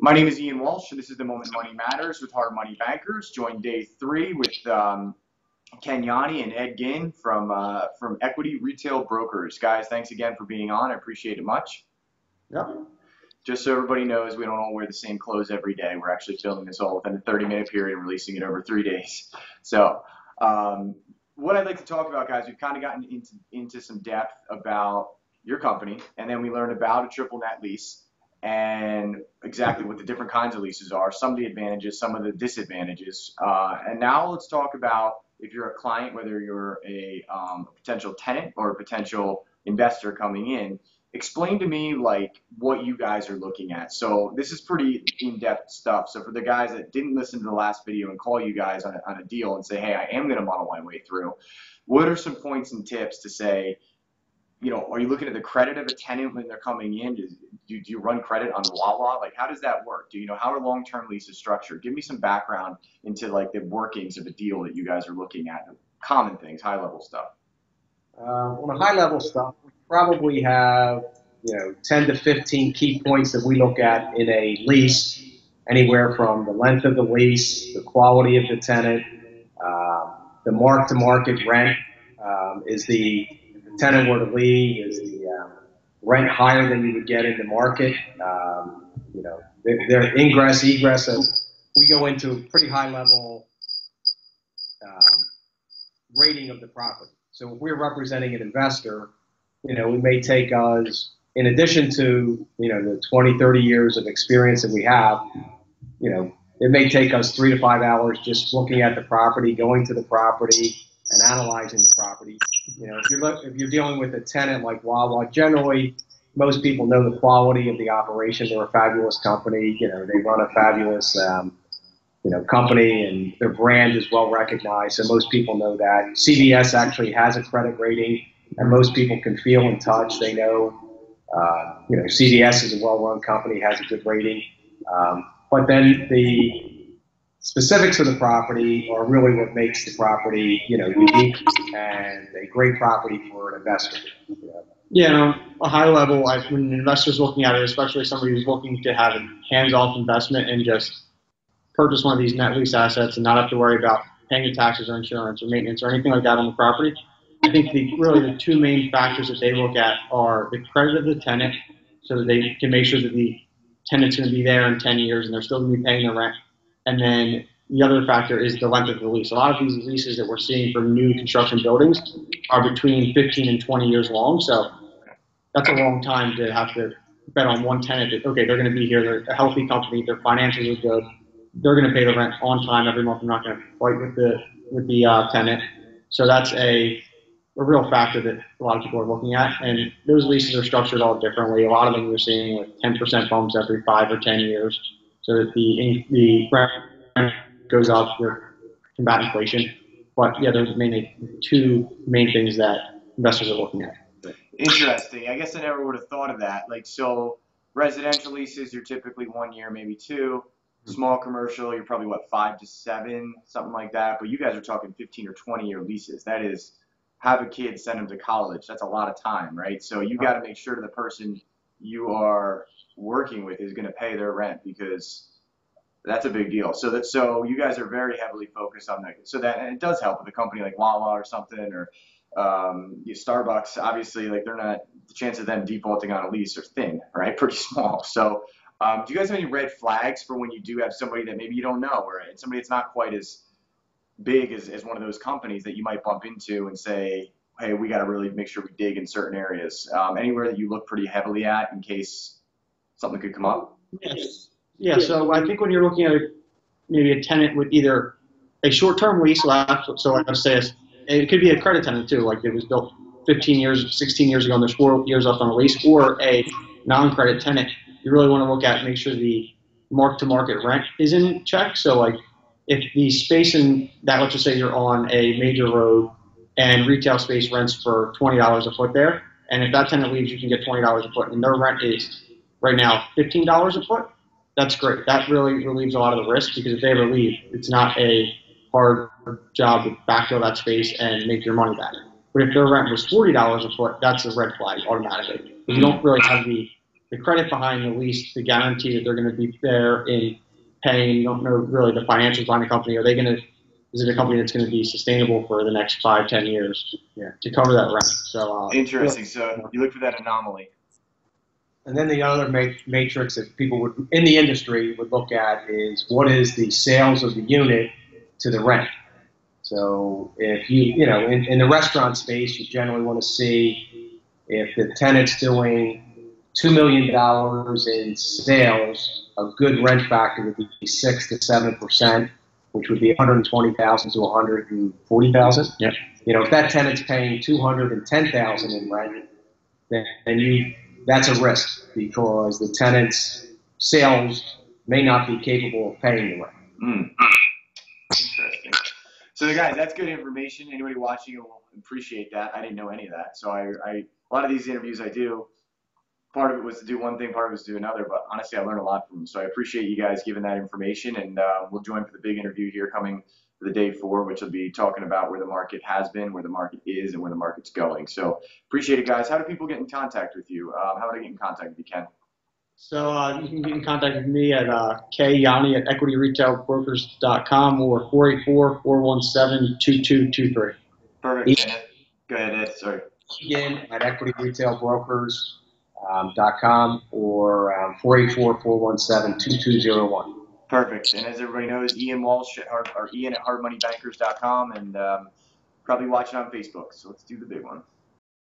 My name is Ian Walsh, and this is The Moment Money Matters with Hard Money Bankers. Joined day 3 with Ken Yanni and Ed Ginn from Equity Retail Brokers. Guys, thanks again for being on. I appreciate it much. Yep. Just so everybody knows, we don't all wear the same clothes every day. We're actually filming this all within a 30-minute period and releasing it over 3 days. So what I'd like to talk about, guys, we've kind of gotten into some depth about your company, and then we learned about a triple net lease and exactly what the different kinds of leases are, some of the advantages, some of the disadvantages. And now let's talk about if you're a client, whether you're a potential tenant or a potential investor coming in. Explain to me like what you guys are looking at. So this is pretty in-depth stuff. So for the guys that didn't listen to the last video and call you guys on a deal and say, hey, I am going to muddle my way through, what are some points and tips to say, you know, are you looking at the credit of a tenant when they're coming in? Do you run credit on WaWa? Like, how does that work? Do you know how are long-term leases structured? Give me some background into like the workings of a deal that you guys are looking at. Common things, high-level stuff. On the high-level stuff, we probably have 10 to 15 key points that we look at in a lease. Anywhere from the length of the lease, the quality of the tenant, the mark-to-market rent. Is the tenant were to leave, is the rent higher than you would get in the market? Their ingress, egress. So we go into a pretty high level rating of the property. So if we're representing an investor, we may take us, in addition to the 20, 30 years of experience that we have, it may take us 3 to 5 hours just looking at the property, going to the property, and analyzing the property. If you're dealing with a tenant like WaWa, generally most people know the quality of the operation. They're a fabulous company. They run a fabulous company, and their brand is well recognized. So most people know that. CVS actually has a credit rating, and most people can feel and touch. They know, CVS is a well-run company, has a good rating. But then the specifics of the property are really what makes the property, unique and a great property for an investor. Yeah, a high level, when an investor's looking at it, especially somebody who's looking to have a hands-off investment and just purchase one of these net lease assets and not have to worry about paying your taxes or insurance or maintenance or anything like that on the property, I think really the two main factors that they look at are the credit of the tenant, so that they can make sure that the tenant's going to be there in 10 years and they're still going to be paying their rent. And then the other factor is the length of the lease. A lot of these leases that we're seeing for new construction buildings are between 15 and 20 years long. So that's a long time to have to bet on one tenant that, okay, they're going to be here. They're a healthy company. Their financials are good. They're going to pay the rent on time every month. I'm not going to fight with the tenant. So that's a real factor that a lot of people are looking at. And those leases are structured all differently. A lot of them you're seeing with 10% bumps every 5 or 10 years, so that the rent goes up to combat inflation. But yeah, there's mainly two main things that investors are looking at. Interesting. I guess I never would have thought of that. Like, so residential leases, you're typically 1 year, maybe 2. Small commercial, you're probably, 5 to 7, something like that. But you guys are talking 15 or 20-year leases. That is, have a kid, send them to college. That's a lot of time, right? So you got to make sure the person you are working with is going to pay their rent, because that's a big deal. So you guys are very heavily focused on that. So that, and it does help with a company like WaWa or something, or Starbucks. Obviously, like, they're not, the chance of them defaulting on a lease are thin, right? Pretty small. So do you guys have any red flags for when you do have somebody that maybe you don't know, or somebody that's not quite as big as one of those companies that you might bump into and say, hey, we got to really make sure we dig in certain areas? Anywhere that you look pretty heavily at in case something could come up? Yes. Yeah, so I think when you're looking at maybe a tenant with either a short-term lease, so let's say it could be a credit tenant too, like it was built 15 years, 16 years ago, and there's 4 years left on a lease, or a non-credit tenant, you really want to look at, make sure the mark-to-market rent is in check. So like, if the space in that, let's just say you're on a major road and retail space rents for $20 a foot there, and if that tenant leaves, you can get $20 a foot, and their rent is right now $15 a foot, that's great. That really relieves a lot of the risk, because if they ever leave, it's not a hard job to backfill that space and make your money back. But if their rent was $40 a foot, that's a red flag automatically. You don't really have the the credit behind the lease to guarantee that they're going to be there in paying. You don't know really the financials behind the company. Are they going to? Is it a company that's going to be sustainable for the next 5-10 years to cover that rent? So interesting. So you look for that anomaly. And then the other matrix that people would in the industry would look at is what is the sales of the unit to the rent. So if in the restaurant space, you generally want to see if the tenant's doing $2 million in sales, a good rent factor would be 6 to 7%, which would be 120,000 to 140,000. Yeah. If that tenant's paying 210,000 in rent, then that's a risk because the tenant's sales may not be capable of paying the rent. Interesting. So, guys, that's good information. Anybody watching will appreciate that. I didn't know any of that. So, a lot of these interviews I do, part of it was to do one thing, part of it was to do another. But honestly, I learned a lot from them. So, I appreciate you guys giving that information. And we'll join for the big interview here coming for the day 4, which will be talking about where the market has been, where the market is, and where the market's going. So, appreciate it, guys. How do people get in contact with you? How would I get in contact with you, Ken? So you can get in contact with me at Yanni at equityretailbrokers.com or 484-417-2223. Perfect. Go ahead, Ed. Sorry. Ginn at equityretailbrokers.com or 484-417-2201. Perfect. And as everybody knows, Ian Walsh or Ian at hardmoneybankers.com and probably watching on Facebook. So let's do the big one.